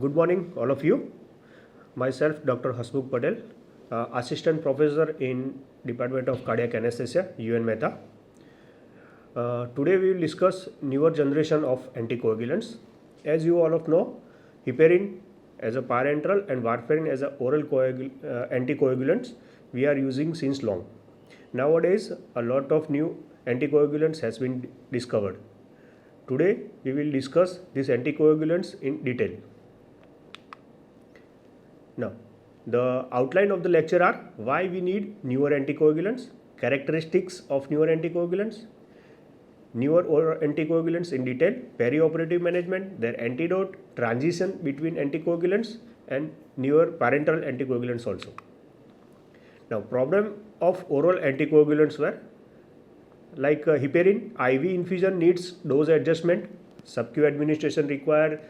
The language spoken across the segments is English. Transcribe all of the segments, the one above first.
Good morning, all of you. Myself, Dr. Hasmukh Patel, Assistant Professor in Department of Cardiac Anesthesia, UN Mehta. Today we will discuss newer generation of anticoagulants. As you all of know, heparin as a parenteral and warfarin as a oral anticoagulants we are using since long. Nowadays, a lot of new anticoagulants has been discovered. Today we will discuss these anticoagulants in detail. Now, the outline of the lecture are why we need newer anticoagulants, characteristics of newer anticoagulants, newer oral anticoagulants in detail, perioperative management, their antidote, transition between anticoagulants, and newer parenteral anticoagulants also. Now, problem of oral anticoagulants were like heparin, IV infusion needs dose adjustment, sub-Q administration require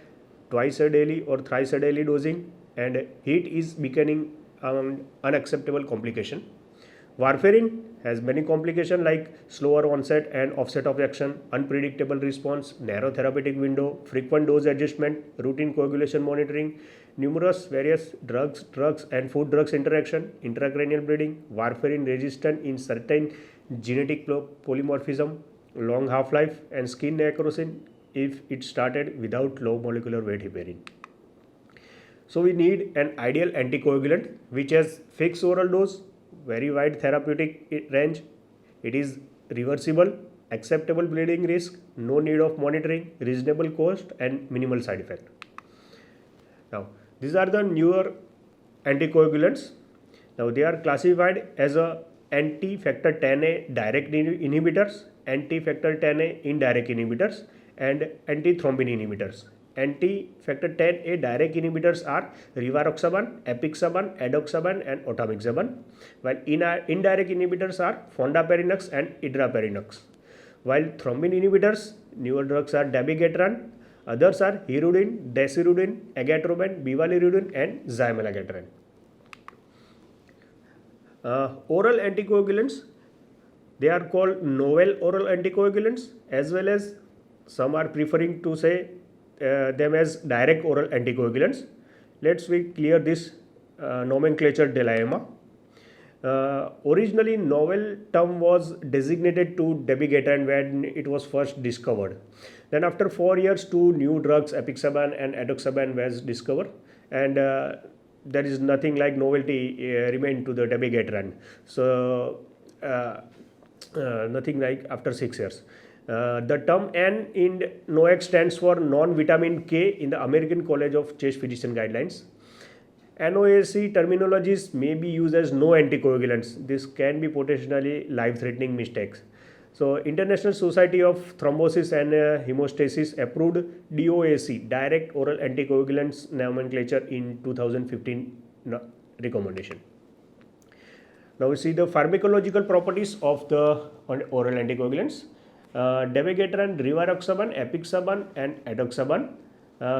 twice a daily or thrice a daily dosing, and heat is becoming an unacceptable complication. Warfarin has many complications like slower onset and offset of action, unpredictable response, narrow therapeutic window, frequent dose adjustment, routine coagulation monitoring, numerous various drugs and food drugs interaction, intracranial bleeding, warfarin resistant in certain genetic polymorphism, long half-life, and skin necrosis if it started without low molecular weight heparin. So we need an ideal anticoagulant which has fixed oral dose, very wide therapeutic range, it is reversible, acceptable bleeding risk, no need of monitoring, reasonable cost, and minimal side effect. Now, these are the newer anticoagulants. Now, they are classified as a anti-factor Xa direct inhibitors, anti-factor Xa indirect inhibitors, and anti-thrombin inhibitors. Anti-factor Xa direct inhibitors are rivaroxaban, apixaban, edoxaban, and otamixaban, while indirect inhibitors are fondaparinux and idraparinux. While thrombin inhibitors, newer drugs are dabigatran, others are hirudin, desirudin, agatroban, bivalirudin, and zymelagatran. Oral anticoagulants, they are called novel oral anticoagulants, as well as some are preferring to say them as direct oral anticoagulants. Let's we clear this nomenclature dilemma. Originally, novel term was designated to dabigatran when it was first discovered. Then after 4 years, two new drugs, apixaban and edoxaban, was discovered, and there is nothing like novelty remained to the dabigatran. So nothing like after 6 years. The term N in NOAC stands for non-vitamin K in the American College of Chest Physician Guidelines. NOAC terminologies may be used as no anticoagulants. This can be potentially life-threatening mistakes. So, International Society of Thrombosis and Hemostasis approved DOAC, direct oral anticoagulants nomenclature in 2015 recommendation. Now we see the pharmacological properties of the oral anticoagulants. Dabigatran, rivaroxaban, apixaban, and edoxaban.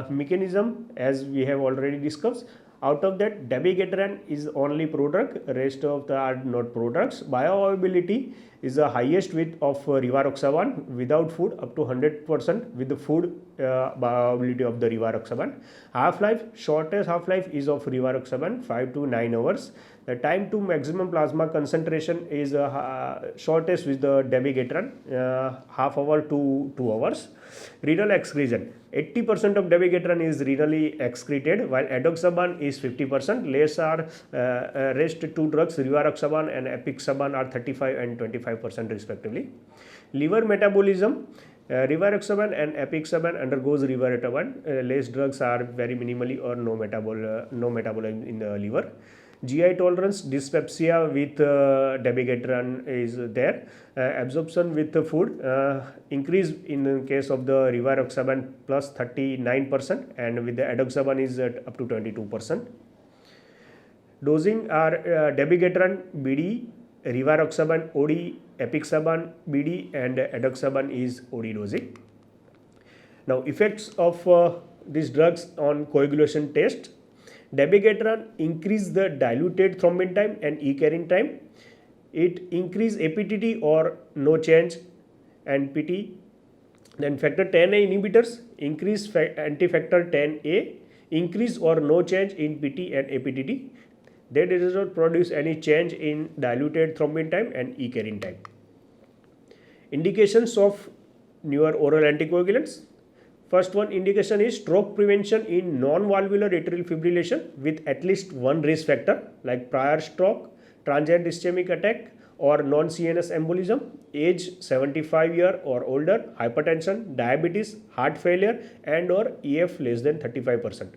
Mechanism, as we have already discussed. Out of that, dabigatran is only prodrug, rest of the are not prodrugs. Bioavailability is the highest with of rivaroxaban without food up to 100% with the food bioavailability of the rivaroxaban. Half-life, shortest half-life is of rivaroxaban 5 to 9 hours. The time to maximum plasma concentration is shortest with the dabigatran, half hour to 2 hours. Renal excretion, 80% of dabigatran is renally excreted, while edoxaban is 50%. Less are rest two drugs, rivaroxaban and apixaban, are 35 and 25% respectively. Liver metabolism, rivaroxaban and apixaban undergoes rivaroxaban. Less drugs are very minimally or no metabolism in the liver. GI tolerance, dyspepsia with dabigatran is there. Absorption with the food increase in the case of the rivaroxaban plus 39%, and with the edoxaban is up to 22%. Dosing are dabigatran BD, rivaroxaban OD, apixaban BD, and edoxaban is OD dosing. Now, effects of these drugs on coagulation test. Dabigatran increase the diluted thrombin time and E-carrying time. It increase APTT or no change and PT. Then factor Xa inhibitors increase anti-factor Xa increase or no change in PT and APTT. They does not produce any change in diluted thrombin time and E-carrying time. Indications of newer oral anticoagulants. First one indication is stroke prevention in non-valvular atrial fibrillation with at least one risk factor like prior stroke, transient ischemic attack or non-CNS embolism, age 75 or older, hypertension, diabetes, heart failure and or EF less than 35%.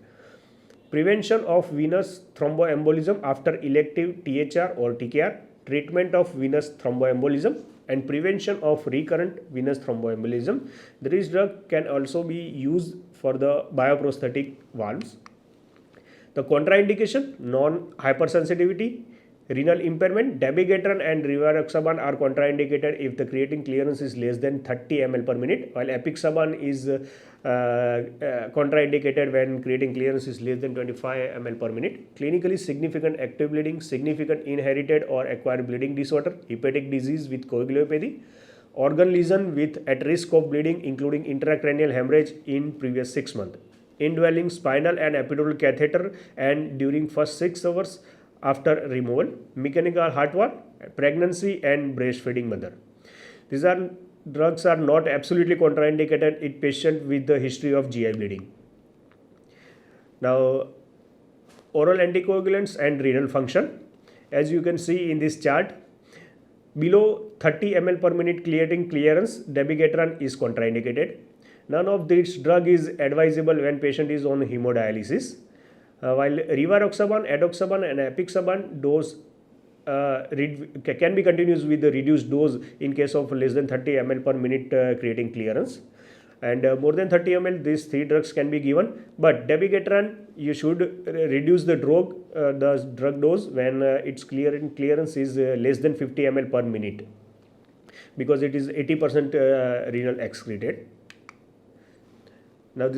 Prevention of venous thromboembolism after elective THR or TKR, treatment of venous thromboembolism and prevention of recurrent venous thromboembolism. This drug can also be used for the bioprosthetic valves. The contraindication, non-hypersensitivity, renal impairment, dabigatran and rivaroxaban are contraindicated if the creatinine clearance is less than 30 ml per minute, while apixaban is contraindicated when creatinine clearance is less than 25 ml per minute. Clinically significant active bleeding, significant inherited or acquired bleeding disorder, hepatic disease with coagulopathy, organ lesion with at risk of bleeding including intracranial hemorrhage in previous 6 months, indwelling spinal and epidural catheter and during first 6 hours after removal, mechanical heart valve, pregnancy and breastfeeding mother. These drugs are not absolutely contraindicated in patient with the history of GI bleeding. Now, oral anticoagulants and renal function. As you can see in this chart, below 30 ml per minute creatinine clearance, dabigatran is contraindicated. None of this drug is advisable when patient is on hemodialysis. While rivaroxaban, edoxaban and apixaban dose can be continued with the reduced dose in case of less than 30 ml per minute creatinine clearance, and more than 30 ml these 3 drugs can be given, but dabigatran you should reduce the drug dose when its clearance is less than 50 ml per minute because it is 80% renal excreted. Now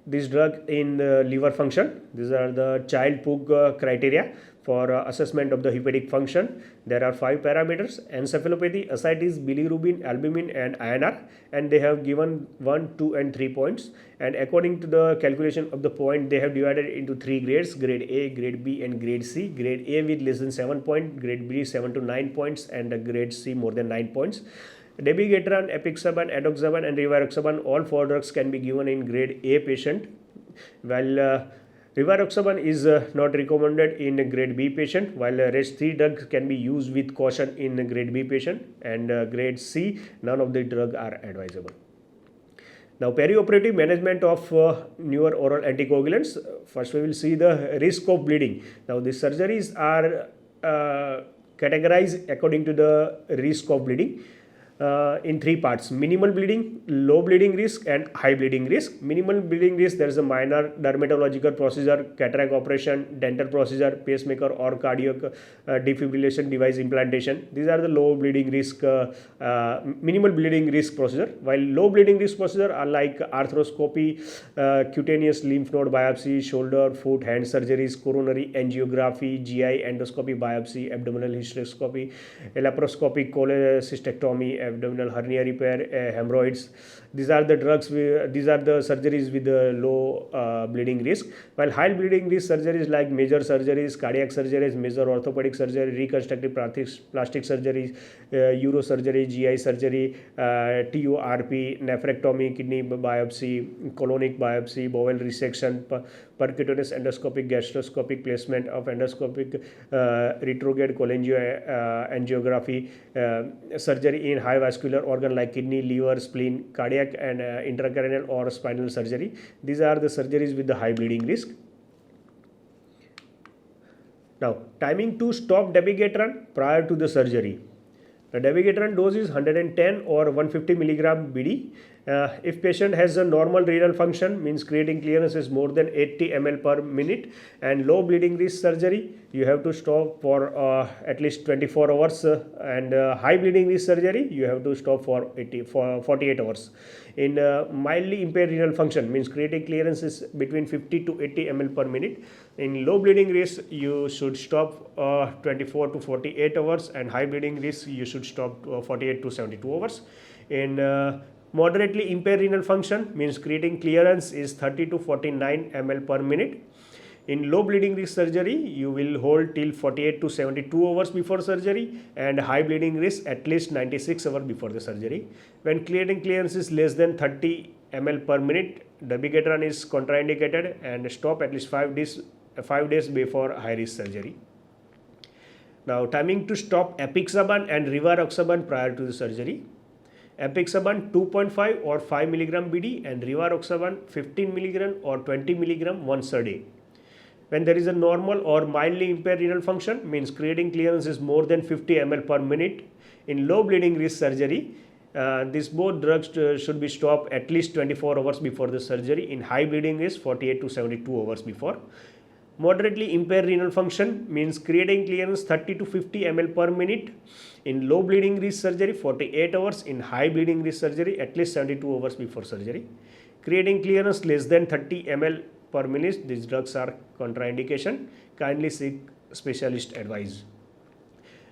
this drug in liver function, these are the child Pugh criteria for assessment of the hepatic function. There are 5 parameters: encephalopathy, ascites, bilirubin, albumin and INR, and they have given 1, 2 and 3 points, and according to the calculation of the point they have divided into 3 grades: grade A, grade B and grade C. Grade A with less than 7 points, grade B 7 to 9 points and grade C more than 9 points. Dabigatran, apixaban, edoxaban and rivaroxaban, all 4 drugs can be given in grade A patient, while rivaroxaban is not recommended in grade B patient, while rest 3 drugs can be used with caution in grade B patient, and grade C none of the drugs are advisable. Now, perioperative management of newer oral anticoagulants. First we will see the risk of bleeding. Now the surgeries are categorized according to the risk of bleeding in 3 parts: minimal bleeding, low bleeding risk and high bleeding risk. Minimal bleeding risk, there is a minor dermatological procedure, cataract operation, dental procedure, pacemaker or cardiac defibrillation device implantation. These are the low bleeding risk, minimal bleeding risk procedure, while low bleeding risk procedure are like arthroscopy, cutaneous lymph node biopsy, shoulder, foot, hand surgeries, coronary angiography, GI endoscopy biopsy, abdominal hysteroscopy, laparoscopic cholecystectomy, abdominal hernia repair, hemorrhoids. These are the surgeries with the low bleeding risk, while high bleeding risk surgeries like major surgeries, cardiac surgeries, major orthopedic surgery, reconstructive plastic surgery, urosurgery, GI surgery, TURP, nephrectomy, kidney biopsy, colonic biopsy, bowel resection, percutaneous endoscopic gastroscopic placement of endoscopic retrograde cholangiography, surgery in high vascular organ like kidney, liver, spleen, cardiac and intracranial or spinal surgery. These are the surgeries with the high bleeding risk. Now, timing to stop dabigatran prior to the surgery. The dabigatran dose is 110 or 150 milligram BD. If patient has a normal renal function, means creatinine clearance is more than 80 ml per minute and low bleeding risk surgery, you have to stop for at least 24 hours, and high bleeding risk surgery you have to stop for 48 hours. In mildly impaired renal function, means creatinine clearance is between 50 to 80 ml per minute. In low bleeding risk you should stop 24 to 48 hours, and high bleeding risk you should stop 48 to 72 hours. In Moderately impaired renal function means creatinine clearance is 30 to 49 ml per minute. In low bleeding risk surgery, you will hold till 48 to 72 hours before surgery, and high bleeding risk at least 96 hours before the surgery. When creatinine clearance is less than 30 ml per minute, dabigatran is contraindicated and stop at least 5 days before high risk surgery. Now, timing to stop apixaban and rivaroxaban prior to the surgery. Apixaban 2.5 or 5 mg BD and rivaroxaban 15 mg or 20 mg once a day. When there is a normal or mildly impaired renal function, means creatinine clearance is more than 50 ml per minute. In low bleeding risk surgery, these both drugs should be stopped at least 24 hours before the surgery. In high bleeding risk, 48 to 72 hours before. Moderately impaired renal function means creatinine clearance 30 to 50 ml per minute. In low bleeding risk surgery, 48 hours. In high bleeding risk surgery, at least 72 hours before surgery. Creatinine clearance less than 30 ml per minute. These drugs are contraindication. Kindly seek specialist advice.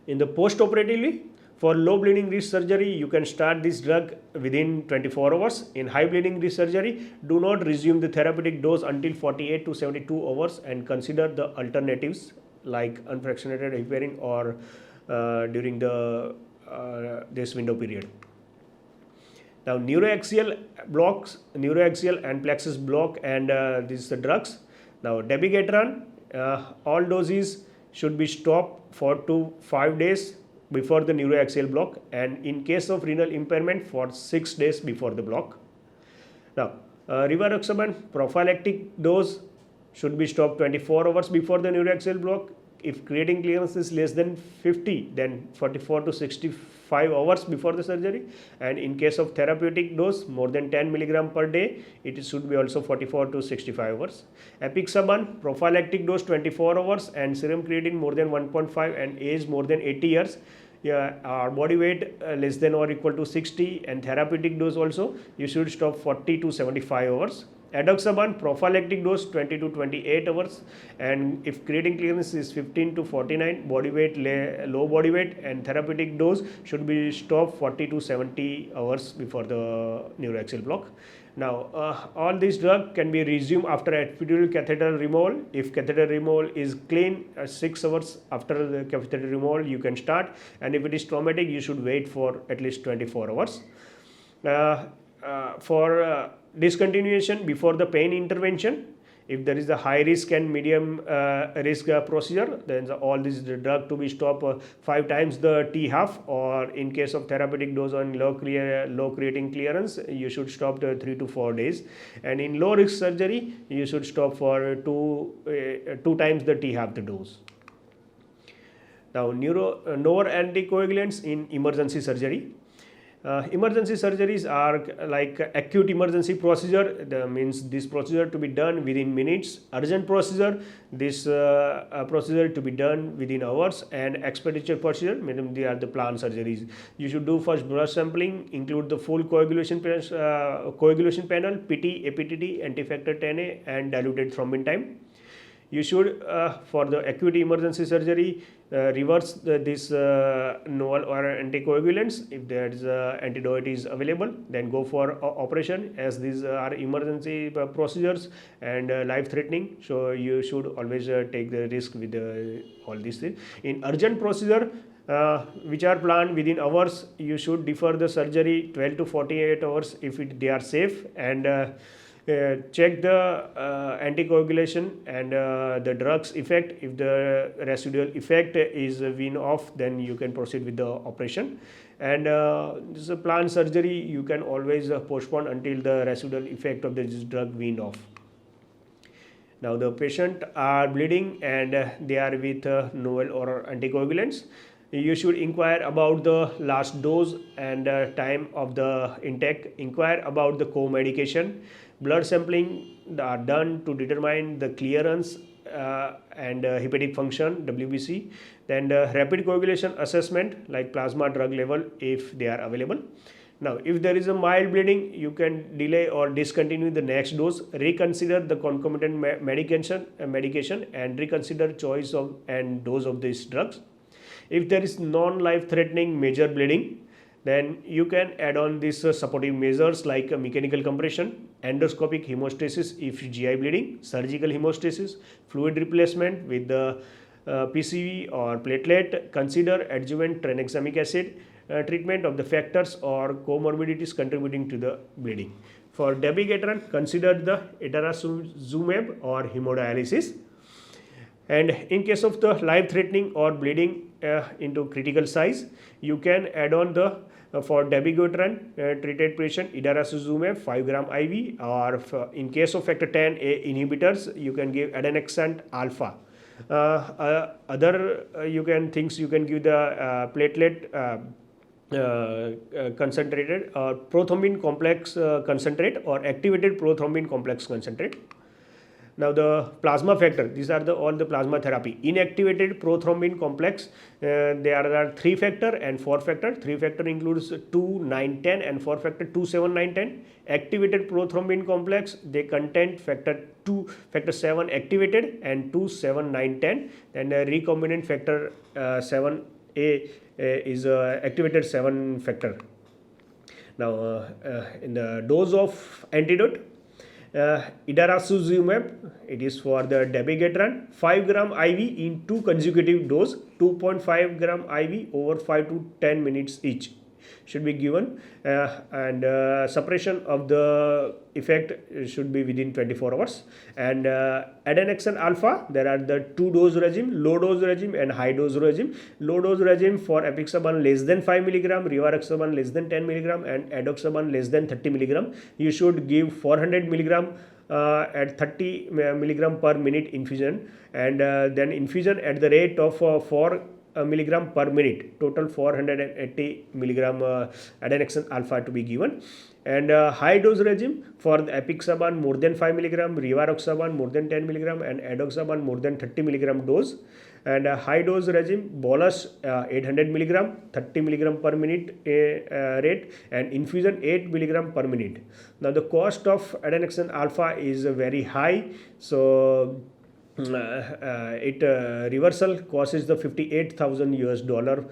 In the post-operatively, for low bleeding risk surgery, you can start this drug within 24 hours. In high bleeding risk surgery, do not resume the therapeutic dose until 48 to 72 hours and consider the alternatives like unfractionated heparin or during the this window period. Now, neuroaxial blocks, neuroaxial and plexus block, and these drugs. Now, dabigatran, all doses should be stopped for 2 to 5 days before the neuroaxial block, and in case of renal impairment for 6 days before the block. Now, rivaroxaban prophylactic dose should be stopped 24 hours before the neuroaxial block. If creatinine clearance is less than 50, then 44 to 65 hours before the surgery, and in case of therapeutic dose more than 10 mg per day, it should be also 44 to 65 hours. Apixaban prophylactic dose 24 hours and serum creatinine more than 1.5 and age more than 80 years. Our body weight less than or equal to 60, and therapeutic dose also you should stop 40 to 75 hours. Edoxaban prophylactic dose 20 to 28 hours, and if creatinine clearance is 15 to 49, body weight low body weight, and therapeutic dose should be stopped 40 to 70 hours before the neuroaxial block. Now, all these drugs can be resumed after epidural catheter removal. If catheter removal is clean, 6 hours after the catheter removal you can start, and if it is traumatic you should wait for at least 24 hours. For discontinuation before the pain intervention, if there is a high risk and medium risk procedure, then all this drug to be stopped 5 times the T-half, or in case of therapeutic dose on low creatinine clearance, you should stop 3 to 4 days, and in low risk surgery you should stop for 2 times the T-half the dose. Now, newer anticoagulants in emergency surgery. Emergency surgeries are like acute emergency procedure, means this procedure to be done within minutes. Urgent procedure, this procedure to be done within hours, and expenditure procedure, meaning they are the planned surgeries. You should do first blood sampling, include the full coagulation panel, PT, APTT, anti-factor 10A, and diluted thrombin time. You should, for the acute emergency surgery, reverse this novel or anticoagulants. If there is antidote is available, then go for operation, as these are emergency procedures and life-threatening. So you should always take the risk with all these things. In urgent procedure, which are planned within hours, you should defer the surgery 12 to 48 hours if they are safe, and check the anticoagulation and the drugs effect. If the residual effect is wean off, then you can proceed with the operation, and this is a planned surgery, you can always postpone until the residual effect of this drug wean off. Now, the patient are bleeding and they are with novel or anticoagulants. You should inquire about the last dose and time of the intake. Inquire about the co-medication. Blood sampling are done to determine the clearance and hepatic function, WBC. Then the rapid coagulation assessment like plasma drug level if they are available. Now, if there is a mild bleeding, you can delay or discontinue the next dose, reconsider the concomitant medication and reconsider choice of and dose of these drugs. If there is non-life threatening major bleeding, Then you can add on these supportive measures like mechanical compression, endoscopic hemostasis if GI bleeding, surgical hemostasis, fluid replacement with the PCV or platelet. Consider adjuvant tranexamic acid treatment of the factors or comorbidities contributing to the bleeding. For dabigatran, consider the edaravimab or hemodialysis. And in case of the life threatening or bleeding into critical size, you can add on the for dabigatran treated patient edaravimab 5 gram IV, or in case of factor 10A inhibitors, you can give adenosine alpha. Other you can give the platelet concentrated or prothrombin complex concentrate or activated prothrombin complex concentrate. Now the plasma factor, these are all the plasma therapy. Inactivated prothrombin complex, there are 3 factor and 4 factor. 3 factor includes 2, 9, 10 and 4 factor 2, 7, 9, 10. Activated prothrombin complex, they contain factor 2, factor 7 activated and 2, 7, 9, 10. And recombinant factor 7A is activated 7 factor. Now in the dose of antidote, edaravimab, it is for the dabigatran 5 gram IV in 2 consecutive dose, 2.5 gram IV over 5 to 10 minutes each should be given, and suppression of the effect should be within 24 hours. And adenosine alpha, there are the 2 dose regime, low dose regime and high dose regime. Low dose regime for apixaban less than 5 milligram, rivaroxaban less than 10 milligram and edoxaban less than 30 milligram. You should give 400 milligram at 30 milligram per minute infusion, and then infusion at the rate of 4 milligram per minute, total 480 milligram adenosine alpha to be given. And high dose regime for the apixaban more than 5 milligram, rivaroxaban more than 10 milligram and edoxaban more than 30 milligram dose. And high dose regime bolus 800 milligram, 30 milligram per minute rate, and infusion 8 milligram per minute. Now the cost of adenosine alpha is very high, so reversal cost is the $58,000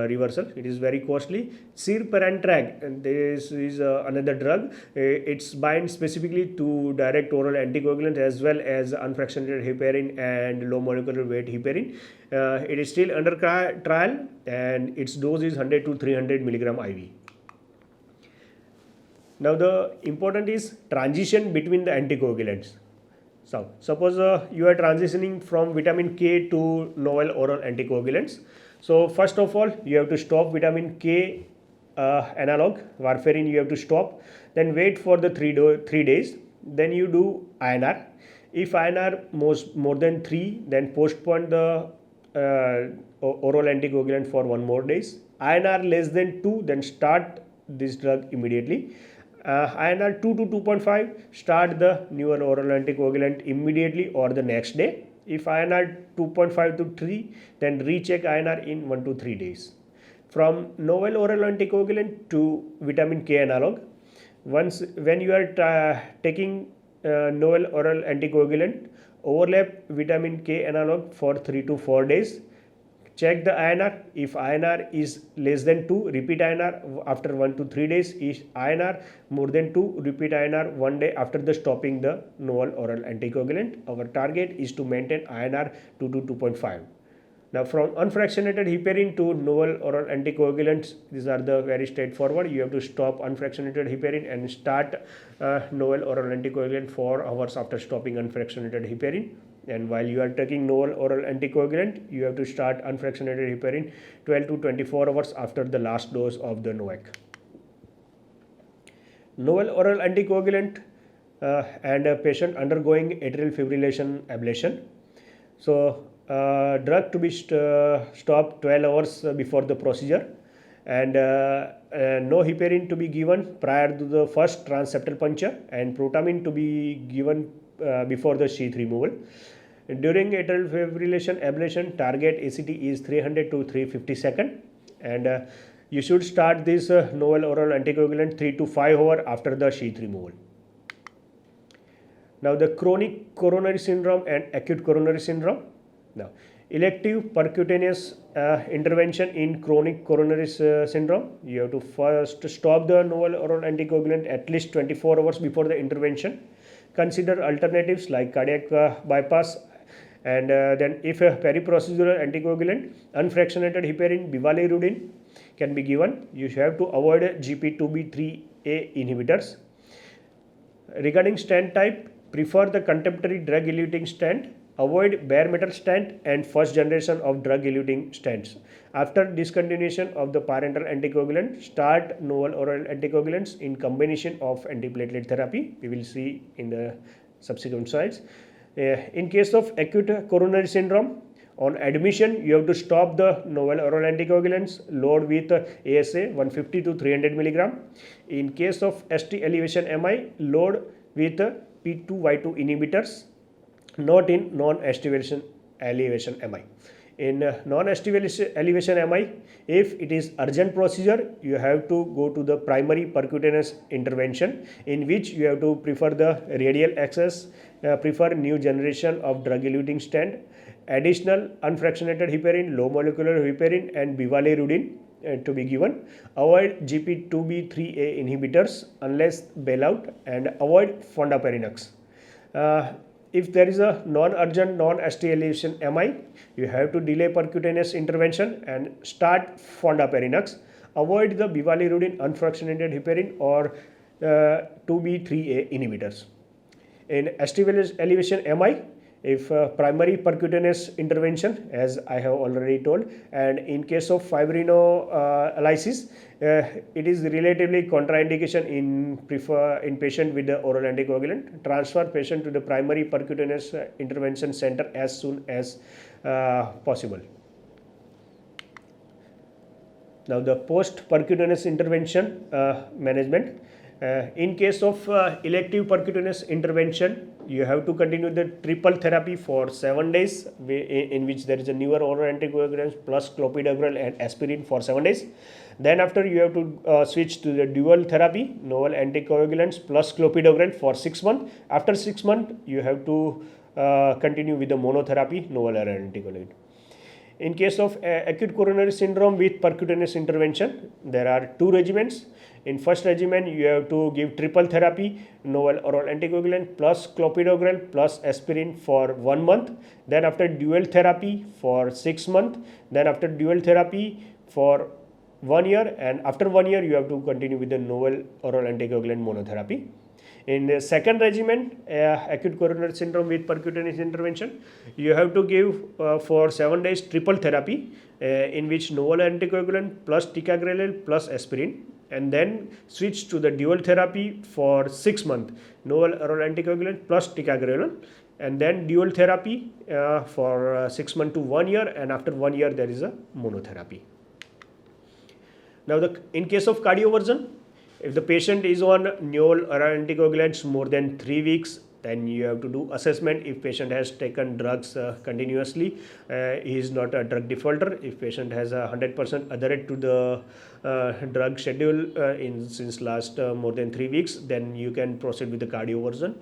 reversal. It is very costly. Sirparantrag, and this is another drug. It's bind specifically to direct oral anticoagulant as well as unfractionated heparin and low molecular weight heparin. It is still under trial and its dose is 100 to 300 milligram IV. Now the important is transition between the anticoagulants. So suppose you are transitioning from vitamin K to novel oral anticoagulants. So first of all, you have to stop vitamin K analog, warfarin you have to stop. Then wait for the 3 days. Then you do INR. If INR more than 3, then postpone the oral anticoagulant for 1 more days. INR less than 2, then start this drug immediately. INR 2 to 2.5, start the newer oral anticoagulant immediately or the next day. If INR 2.5 to 3, then recheck INR in 1 to 3 days. From novel oral anticoagulant to vitamin K analog, when you are taking novel oral anticoagulant, overlap vitamin K analog for 3 to 4 days. Check the INR. If INR is less than 2, repeat INR after 1 to 3 days. If INR more than 2, repeat INR 1 day after the stopping the novel oral anticoagulant. Our target is to maintain INR 2 to 2.5. Now from unfractionated heparin to novel oral anticoagulants, these are the very straightforward. You have to stop unfractionated heparin and start novel oral anticoagulant 4 hours after stopping unfractionated heparin. And while you are taking novel oral anticoagulant, you have to start unfractionated heparin 12 to 24 hours after the last dose of the NOAC. Novel oral anticoagulant and a patient undergoing atrial fibrillation ablation. So drug to be stopped 12 hours before the procedure, and no heparin to be given prior to the first transseptal puncture, and protamine to be given before the sheath removal. During atrial fibrillation ablation, target ACT is 300 to 350 second, and you should start this novel oral anticoagulant 3 to 5 hours after the sheath removal. Now the chronic coronary syndrome and acute coronary syndrome. Now Elective percutaneous intervention in chronic coronary syndrome. You have to first stop the novel oral anticoagulant at least 24 hours before the intervention. Consider alternatives like cardiac bypass, and then if a periprocedural anticoagulant, unfractionated heparin, bivalirudin can be given. You have to avoid GP2B3A inhibitors. Regarding stent type, prefer the contemporary drug-eluting stent. Avoid bare metal stent and first generation of drug-eluting stents. After discontinuation of the parenteral anticoagulant, start novel oral anticoagulants in combination of antiplatelet therapy. We will see in the subsequent slides. In case of acute coronary syndrome, on admission, you have to stop the novel oral anticoagulants, load with ASA 150 to 300 milligram. In case of ST elevation MI, load with P2Y2 inhibitors, not in non-ST elevation MI. In non-ST elevation MI, if it is urgent procedure, you have to go to the primary percutaneous intervention, in which you have to prefer the radial access, prefer new generation of drug-eluting stent, additional unfractionated heparin, low molecular heparin and bivalirudin to be given. Avoid GP2B3A inhibitors unless bailout, and avoid fondaparinux. If there is a non-urgent non-ST elevation MI, you have to delay percutaneous intervention and start fondaparinux. Avoid the bivalirudin, unfractionated heparin or 2B3A inhibitors. In ST elevation MI, if primary percutaneous intervention, as I have already told, and in case of fibrinolysis, it is relatively contraindication in patient with the oral anticoagulant. Transfer patient to the primary percutaneous intervention center as soon as possible. Now the post percutaneous intervention management. In case of elective percutaneous intervention, you have to continue the triple therapy for 7 days, in which there is a newer oral anticoagulant plus clopidogrel and aspirin for 7 days. Then after, you have to switch to the dual therapy, novel anticoagulants plus clopidogrel for 6 months. After 6 months, you have to continue with the monotherapy, novel anticoagulant. In case of acute coronary syndrome with percutaneous intervention, there are two regimens. In first regimen, you have to give triple therapy, novel oral anticoagulant plus clopidogrel plus aspirin for 1 month. Then after, dual therapy for 6 months. Then after, dual therapy for 1 year, and after 1 year you have to continue with the novel oral anticoagulant monotherapy. In the second regimen, acute coronary syndrome with percutaneous intervention, you have to give for 7 days triple therapy, in which novel anticoagulant plus ticagrelor plus aspirin, and then switch to the dual therapy for 6 months, novel oral anticoagulant plus ticagrelor, and then dual therapy for 6 months to 1 year, and after 1 year there is a monotherapy. Now in case of cardioversion, if the patient is on novel oral anticoagulants more than 3 weeks, then you have to do assessment. If patient has taken drugs continuously, he is not a drug defaulter. If patient has 100% adherent to the drug schedule since last more than 3 weeks, then you can proceed with the cardioversion.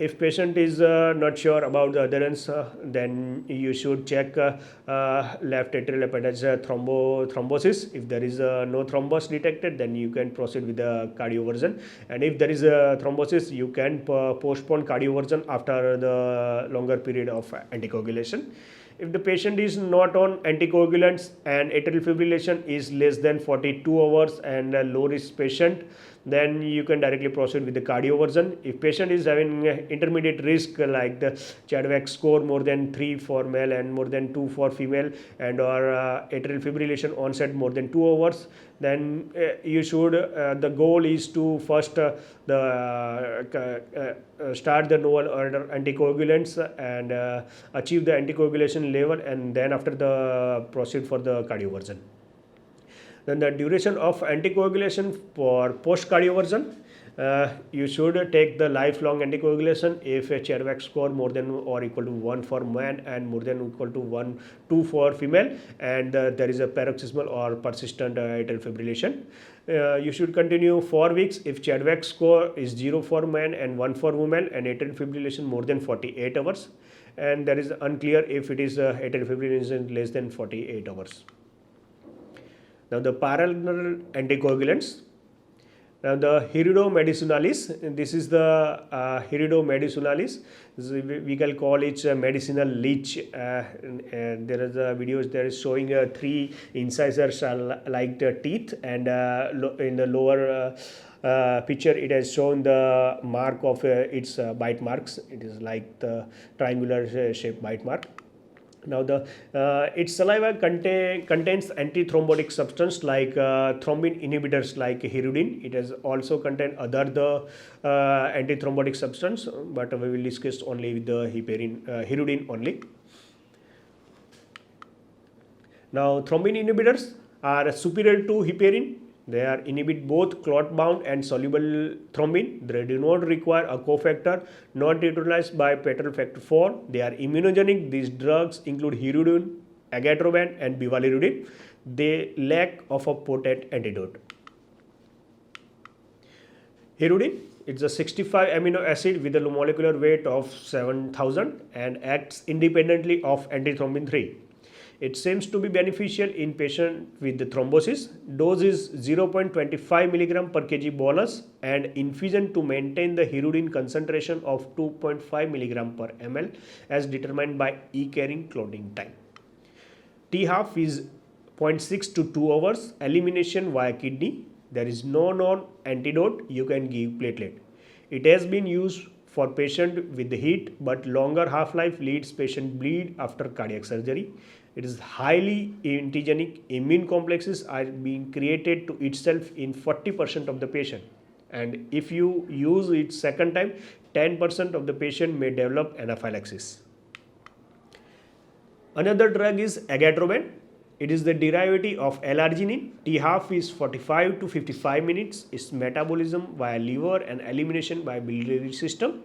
If patient is not sure about the adherence, then you should check left atrial appendage thrombosis. If there is no thrombus detected, then you can proceed with the cardioversion, and if there is a thrombosis, you can postpone cardioversion after the longer period of anticoagulation. If the patient is not on anticoagulants and atrial fibrillation is less than 42 hours and a low risk patient, then you can directly proceed with the cardioversion. If patient is having intermediate risk like the Chadwick score more than 3 for male and more than 2 for female, and or atrial fibrillation onset more than 2 hours, then you should the goal is to first start the novel order anticoagulants and achieve the anticoagulation level, and then after the proceed for the cardioversion. Then the duration of anticoagulation for post-cardioversion, you should take the lifelong anticoagulation if a Chadwick score more than or equal to 1 for man and more than or equal to 2 for female, and there is a paroxysmal or persistent atrial fibrillation. You should continue 4 weeks if Chadwick score is 0 for man and 1 for women and atrial fibrillation more than 48 hours. and that is unclear if it is atrial fibrillation less than 48 hours. Now the parallel anticoagulants. Now the Hirudo this is the Hirudo medicinalis. We can call it medicinal leech. And there is a videos there is showing 3 incisors like the teeth, and in the lower picture it has shown the mark of its bite marks. It is like the triangular shaped bite mark. Now the its saliva contains antithrombotic substance like thrombin inhibitors like hirudin. It has also contain other antithrombotic substance, but we will discuss only with the hirudin only. Now thrombin inhibitors are superior to heparin. They are inhibit both clot-bound and soluble thrombin. They do not require a cofactor, not neutralized by petrol factor 4. They are immunogenic. These drugs include hirudin, agatroban, and bivalirudin. They lack of a potent antidote. Hirudin, it's a 65 amino acid with a molecular weight of 7000 and acts independently of antithrombin 3. It seems to be beneficial in patients with the thrombosis. Dose is 0.25 mg per kg bolus and infusion to maintain the hirudin concentration of 2.5 mg per ml as determined by E-carrying clotting time. T-half is 0.6 to 2 hours. Elimination via kidney. There is no known antidote. You can give platelet. It has been used for patient with the heat, but longer half-life leads patient bleed after cardiac surgery. It is highly antigenic. Immune complexes are being created to itself in 40% of the patient. And if you use it second time, 10% of the patient may develop anaphylaxis. Another drug is agatroban. It is the derivative of L-arginine. T-half is 45 to 55 minutes. Its metabolism via liver and elimination by biliary system.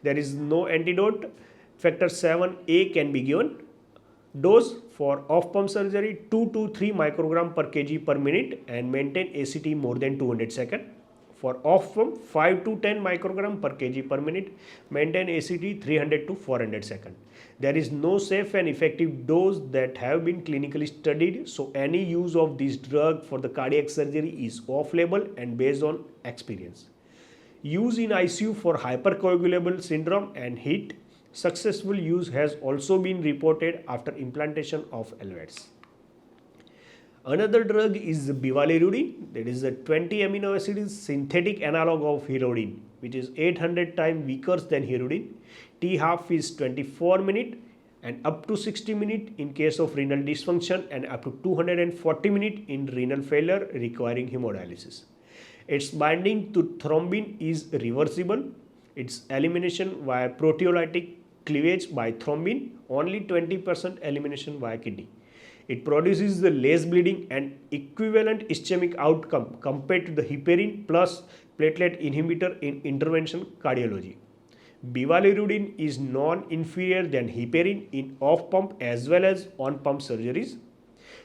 There is no antidote. Factor 7A can be given. Dose for off-pump surgery 2 to 3 microgram per kg per minute and maintain ACT more than 200 seconds. For off-pump 5 to 10 microgram per kg per minute, maintain ACT 300 to 400 seconds. There is no safe and effective dose that have been clinically studied, so any use of this drug for the cardiac surgery is off-label and based on experience. Use in ICU for hypercoagulable syndrome and heat. Successful use has also been reported after implantation of LVADs. Another drug is bivalirudin. That is a 20 amino acid synthetic analog of hirudin, which is 800 times weaker than hirudin. T-half is 24 minutes and up to 60 minutes in case of renal dysfunction and up to 240 minutes in renal failure requiring hemodialysis. Its binding to thrombin is reversible. Its elimination via proteolytic cleavage by thrombin, only 20% elimination via kidney. It produces the less bleeding and equivalent ischemic outcome compared to the heparin plus platelet inhibitor in intervention cardiology. Bivalirudin is non-inferior than heparin in off-pump as well as on-pump surgeries.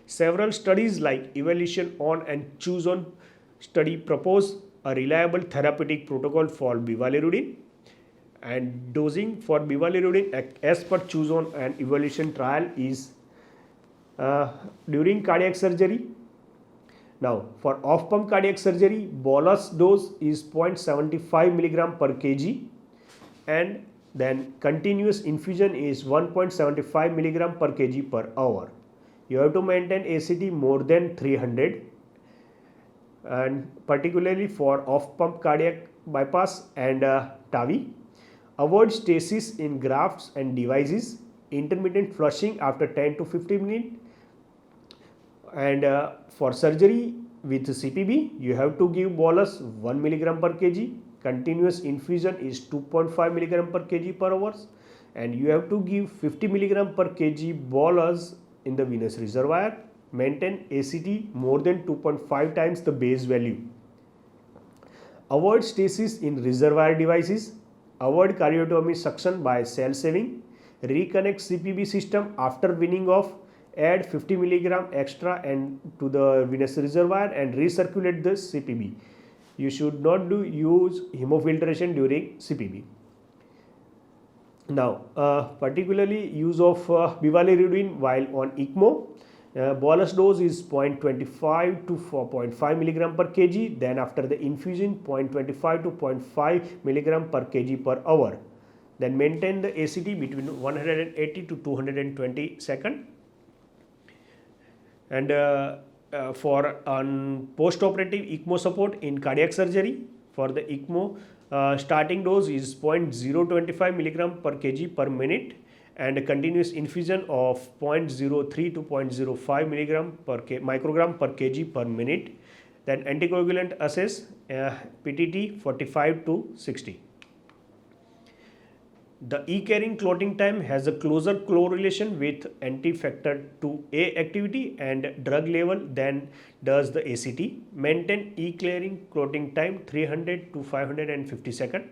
Several studies like Evaluation on and Choose on study propose a reliable therapeutic protocol for bivalirudin, and dosing for bivalirudin as per Choose on and Evaluation trial is during cardiac surgery. Now for off-pump cardiac surgery, bolus dose is 0.75 mg per kg and then continuous infusion is 1.75 mg per kg per hour. You have to maintain ACT more than 300, and particularly for off-pump cardiac bypass and TAVI. Avoid stasis in grafts and devices, intermittent flushing after 10 to 15 minutes. And for surgery with CPB, you have to give bolus 1 mg per kg. Continuous infusion is 2.5 mg per kg per hour, and you have to give 50 mg per kg bolus in the venous reservoir. Maintain ACT more than 2.5 times the base value. Avoid stasis in reservoir devices. Avoid cardiotomy suction by cell saving. Reconnect CPB system after weaning off. Add 50 mg extra and to the venous reservoir and recirculate the CPB. You should not use hemofiltration during CPB. Now, particularly use of bivalirudin while on ECMO. Bolus dose is 0.25 to 4.5 milligram per kg. Then after the infusion, 0.25 to 0.5 milligram per kg per hour. Then maintain the ACT between 180 to 220 seconds. And for post-operative ECMO support in cardiac surgery, for the ECMO, starting dose is 0.025 milligram per kg per minute, and a continuous infusion of 0.03 to 0.05 microgram per kg per minute. Then anticoagulant assess PTT 45 to 60. The E-carrying clotting time has a closer correlation with anti-factor 2A activity and drug level than does the ACT. Maintain E-carrying clotting time 300 to 550 seconds.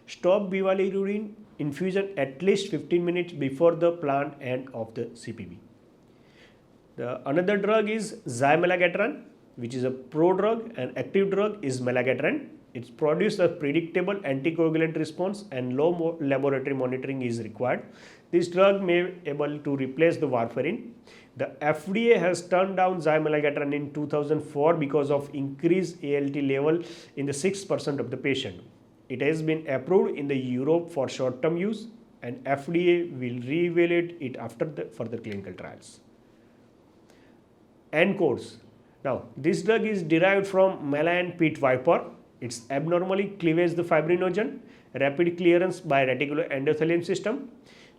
Stop bivalirudin infusion at least 15 minutes before the planned end of the CPB. Another drug is Zymalagatran, which is a prodrug, and active drug is malagatran. It's produced a predictable anticoagulant response and low laboratory monitoring is required. This drug may be able to replace the warfarin. The FDA has turned down Zymalagatran in 2004 because of increased ALT level in the 6% of the patient. It has been approved in the Europe for short-term use, and FDA will re-evaluate it after the further clinical trials. Ancoagulant. Now, this drug is derived from malign pit viper. It's abnormally cleavage the fibrinogen, rapid clearance by reticuloendothelium system.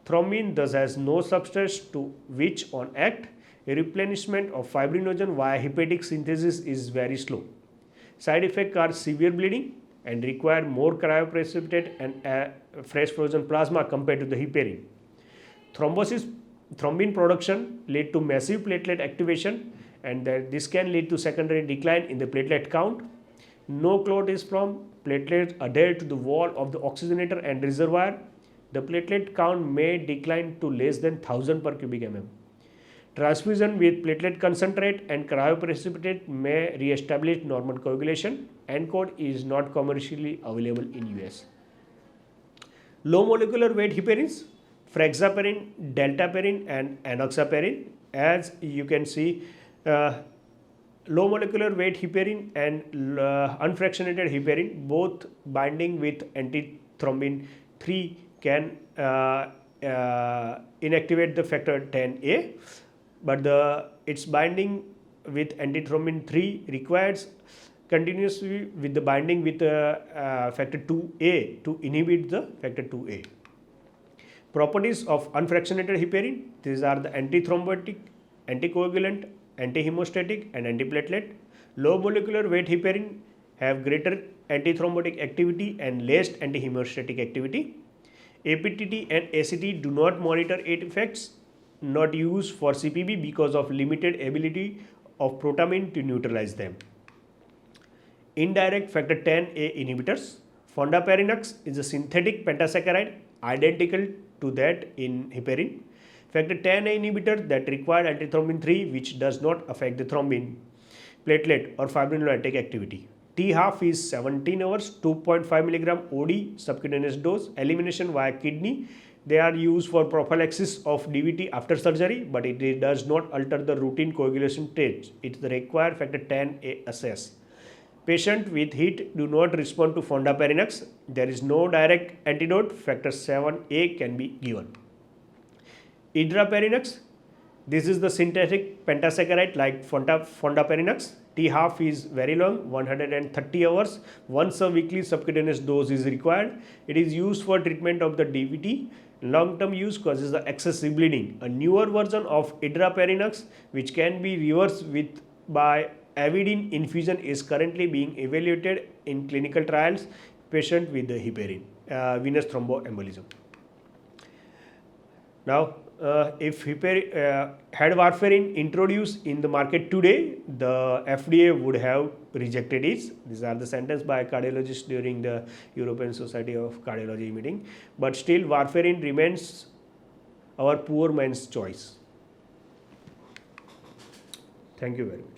Thrombin thus has no substrate to which on act. A replenishment of fibrinogen via hepatic synthesis is very slow. Side effects are severe bleeding and require more cryoprecipitate and fresh frozen plasma compared to the heparin. Thrombin production lead to massive platelet activation, and this can lead to secondary decline in the platelet count. No clot is from platelets adhered to the wall of the oxygenator and reservoir. The platelet count may decline to less than 1000 per cubic mm. Transfusion with platelet concentrate and cryoprecipitate may re-establish normal coagulation. Ancoagulant is not commercially available in US. Low molecular weight heparins, frexaparin, deltaparin and enoxaparin. As you can see, low molecular weight heparin and unfractionated heparin, both binding with antithrombin 3 can inactivate the factor 10A, but its binding with antithrombin 3 requires continuously with the binding with factor 2A to inhibit the factor 2A. Properties of unfractionated heparin, these are the antithrombotic, anticoagulant, antihemostatic and antiplatelet. Low molecular weight heparin have greater antithrombotic activity and less antihemostatic activity. APTT and ACT do not monitor its effects, not used for CPB because of limited ability of protamine to neutralize them. Indirect factor 10A inhibitors. Fondaparinux is a synthetic pentasaccharide identical to that in heparin. Factor 10A inhibitor that required antithrombin 3, which does not affect the thrombin, platelet or fibrinolytic activity. T-half is 17 hours, 2.5 mg OD subcutaneous dose, elimination via kidney. They are used for prophylaxis of DVT after surgery, but it does not alter the routine coagulation stage. It requires factor 10A assess. Patient with heat do not respond to fondaparinux. There is no direct antidote. Factor 7A can be given. Idraparinux. This is the synthetic pentasaccharide like fondaparinux. T-half is very long, 130 hours. Once a weekly subcutaneous dose is required. It is used for treatment of the DVT. Long-term use causes the excessive bleeding. A newer version of idraparinux, which can be reversed by avidin infusion, is currently being evaluated in clinical trials patient with the heparin, venous thromboembolism. Now, if had warfarin introduced in the market today, the FDA would have rejected it. These are the sentences by a cardiologist during the European Society of Cardiology meeting. But still, warfarin remains our poor man's choice. Thank you very much.